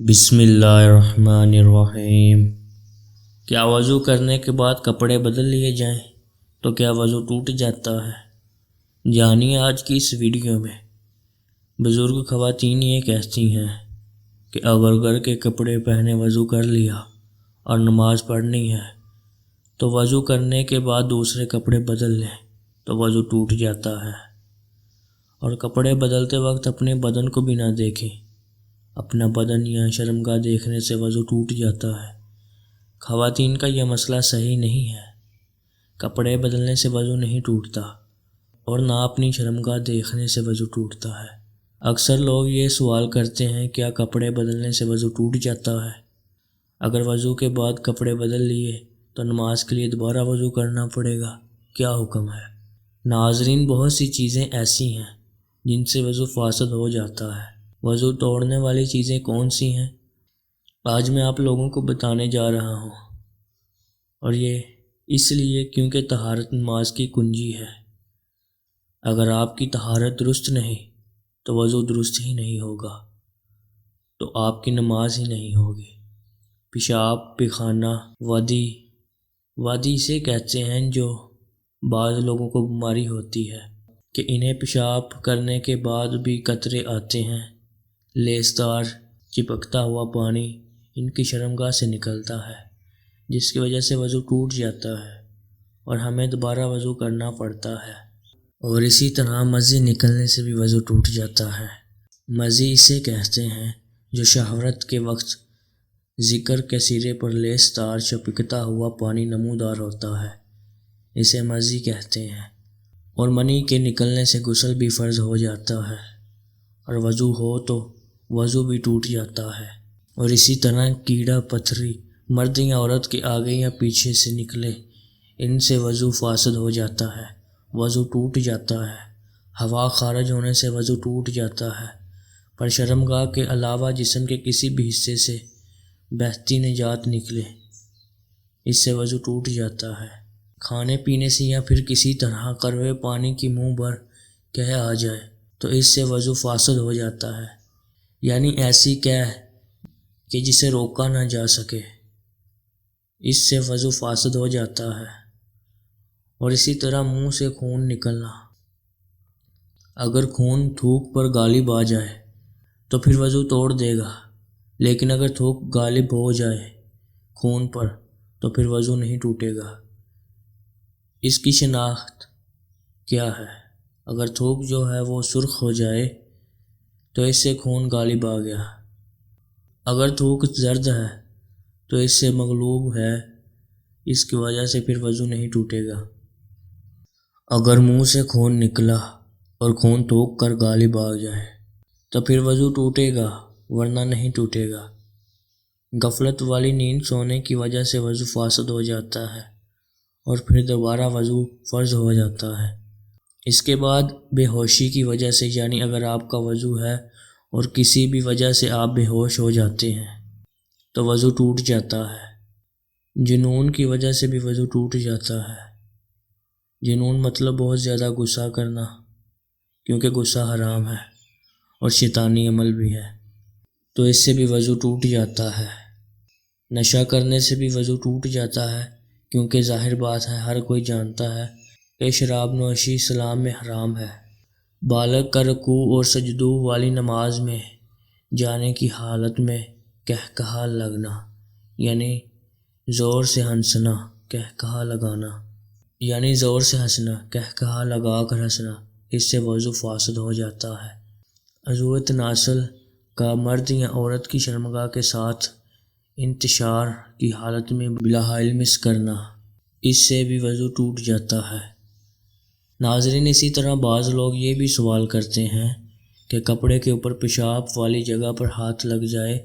بسم اللہ الرحمن الرحیم۔ کیا وضو کرنے کے بعد کپڑے بدل لیے جائیں تو کیا وضو ٹوٹ جاتا ہے؟ جانیے آج کی اس ویڈیو میں۔ بزرگ خواتین یہ کہتی ہیں کہ اگر گھر کے کپڑے پہنے وضو کر لیا اور نماز پڑھنی ہے تو وضو کرنے کے بعد دوسرے کپڑے بدل لیں تو وضو ٹوٹ جاتا ہے، اور کپڑے بدلتے وقت اپنے بدن کو بھی نہ دیکھیں۔ اپنا بدن یا شرمگاہ دیکھنے سے وضو ٹوٹ جاتا ہے۔ خواتین کا یہ مسئلہ صحیح نہیں ہے۔ کپڑے بدلنے سے وضو نہیں ٹوٹتا، اور نہ اپنی شرمگاہ دیکھنے سے وضو ٹوٹتا ہے۔ اکثر لوگ یہ سوال کرتے ہیں کیا کپڑے بدلنے سے وضو ٹوٹ جاتا ہے؟ اگر وضو کے بعد کپڑے بدل لیے تو نماز کے لیے دوبارہ وضو کرنا پڑے گا، کیا حکم ہے؟ ناظرین، بہت سی چیزیں ایسی ہیں جن سے وضو فاسد ہو جاتا ہے۔ وضو توڑنے والی چیزیں کون سی ہیں؟ آج میں آپ لوگوں کو بتانے جا رہا ہوں، اور یہ اس لیے کیونکہ طہارت نماز کی کنجی ہے۔ اگر آپ کی طہارت درست نہیں تو وضو درست ہی نہیں ہوگا، تو آپ کی نماز ہی نہیں ہوگی۔ پیشاب، پیخانہ، وادی اسے کہتے ہیں جو بعض لوگوں کو بیماری ہوتی ہے کہ انہیں پیشاب کرنے کے بعد بھی قطرے آتے ہیں۔ لیسدار چپکتا ہوا پانی ان کی شرمگاہ سے نکلتا ہے، جس کی وجہ سے وضو ٹوٹ جاتا ہے اور ہمیں دوبارہ وضو کرنا پڑتا ہے۔ اور اسی طرح مزی نکلنے سے بھی وضو ٹوٹ جاتا ہے۔ مزی اسے کہتے ہیں جو شہوت کے وقت ذکر کے سرے پر لیسدار چپکتا ہوا پانی نمودار ہوتا ہے، اسے مزی کہتے ہیں۔ اور منی کے نکلنے سے غسل بھی فرض ہو جاتا ہے، اور وضو ہو تو وضو بھی ٹوٹ جاتا ہے۔ اور اسی طرح کیڑا پتھری مرد یا عورت کے آگے یا پیچھے سے نکلے، ان سے وضو فاسد ہو جاتا ہے، وضو ٹوٹ جاتا ہے۔ ہوا خارج ہونے سے وضو ٹوٹ جاتا ہے، پر شرمگاہ کے علاوہ جسم کے کسی بھی حصے سے بہتی نجات نکلے، اس سے وضو ٹوٹ جاتا ہے۔ کھانے پینے سے یا پھر کسی طرح کڑوے پانی کی منہ بھر قے آ جائے تو اس سے وضو فاسد ہو جاتا ہے، یعنی ایسی قے کہ جسے روکا نہ جا سکے، اس سے وضو فاسد ہو جاتا ہے۔ اور اسی طرح منہ سے خون نکلنا، اگر خون تھوک پر غالب آ جائے تو پھر وضو توڑ دے گا، لیکن اگر تھوک غالب ہو جائے خون پر تو پھر وضو نہیں ٹوٹے گا۔ اس کی شناخت کیا ہے؟ اگر تھوک جو ہے وہ سرخ ہو جائے تو اس سے خون غالب آ گیا۔ اگر تھوک زرد ہے تو اس سے مغلوب ہے، اس کی وجہ سے پھر وضو نہیں ٹوٹے گا۔ اگر منہ سے خون نکلا اور خون تھوک کر غالب آ جائے تو پھر وضو ٹوٹے گا، ورنہ نہیں ٹوٹے گا۔ غفلت والی نیند سونے کی وجہ سے وضو فاسد ہو جاتا ہے، اور پھر دوبارہ وضو فرض ہو جاتا ہے۔ اس کے بعد بے ہوشی کی وجہ سے، یعنی اگر آپ کا وضو ہے اور کسی بھی وجہ سے آپ بے ہوش ہو جاتے ہیں تو وضو ٹوٹ جاتا ہے۔ جنون کی وجہ سے بھی وضو ٹوٹ جاتا ہے۔ جنون مطلب بہت زیادہ غصہ کرنا، کیونکہ غصہ حرام ہے اور شیطانی عمل بھی ہے، تو اس سے بھی وضو ٹوٹ جاتا ہے۔ نشہ کرنے سے بھی وضو ٹوٹ جاتا ہے، کیونکہ ظاہر بات ہے، ہر کوئی جانتا ہے کہ شراب نوشی اسلام میں حرام ہے۔ بالغ کا رکوع اور سجدوں والی نماز میں جانے کی حالت میں قہقہا لگنا، یعنی زور سے ہنسنا، قہقہا لگانا، یعنی زور سے ہنسنا، قہقہا لگا کر ہنسنا، اس سے وضو فاسد ہو جاتا ہے۔ عضو تناسل کا مرد یا عورت کی شرمگاہ کے ساتھ انتشار کی حالت میں بلا مس کرنا، اس سے بھی وضو ٹوٹ جاتا ہے۔ ناظرین، اسی طرح بعض لوگ یہ بھی سوال کرتے ہیں کہ کپڑے کے اوپر پیشاب والی جگہ پر ہاتھ لگ جائے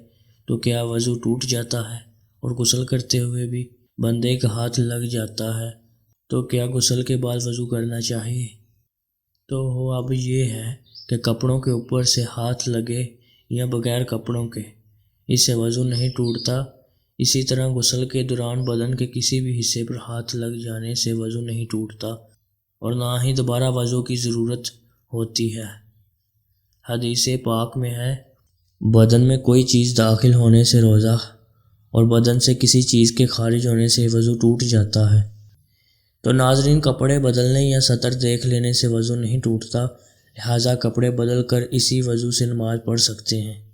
تو کیا وضو ٹوٹ جاتا ہے؟ اور غسل کرتے ہوئے بھی بندے کا ہاتھ لگ جاتا ہے تو کیا غسل کے بعد وضو کرنا چاہیے؟ تو اب یہ ہے کہ کپڑوں کے اوپر سے ہاتھ لگے یا بغیر کپڑوں کے، اس سے وضو نہیں ٹوٹتا۔ اسی طرح غسل کے دوران بدن کے کسی بھی حصے پر ہاتھ لگ جانے سے وضو نہیں ٹوٹتا، اور نہ ہی دوبارہ وضو کی ضرورت ہوتی ہے۔ حدیث پاک میں ہے بدن میں کوئی چیز داخل ہونے سے روزہ اور بدن سے کسی چیز کے خارج ہونے سے وضو ٹوٹ جاتا ہے۔ تو ناظرین، کپڑے بدلنے یا سطر دیکھ لینے سے وضو نہیں ٹوٹتا، لہٰذا کپڑے بدل کر اسی وضو سے نماز پڑھ سکتے ہیں۔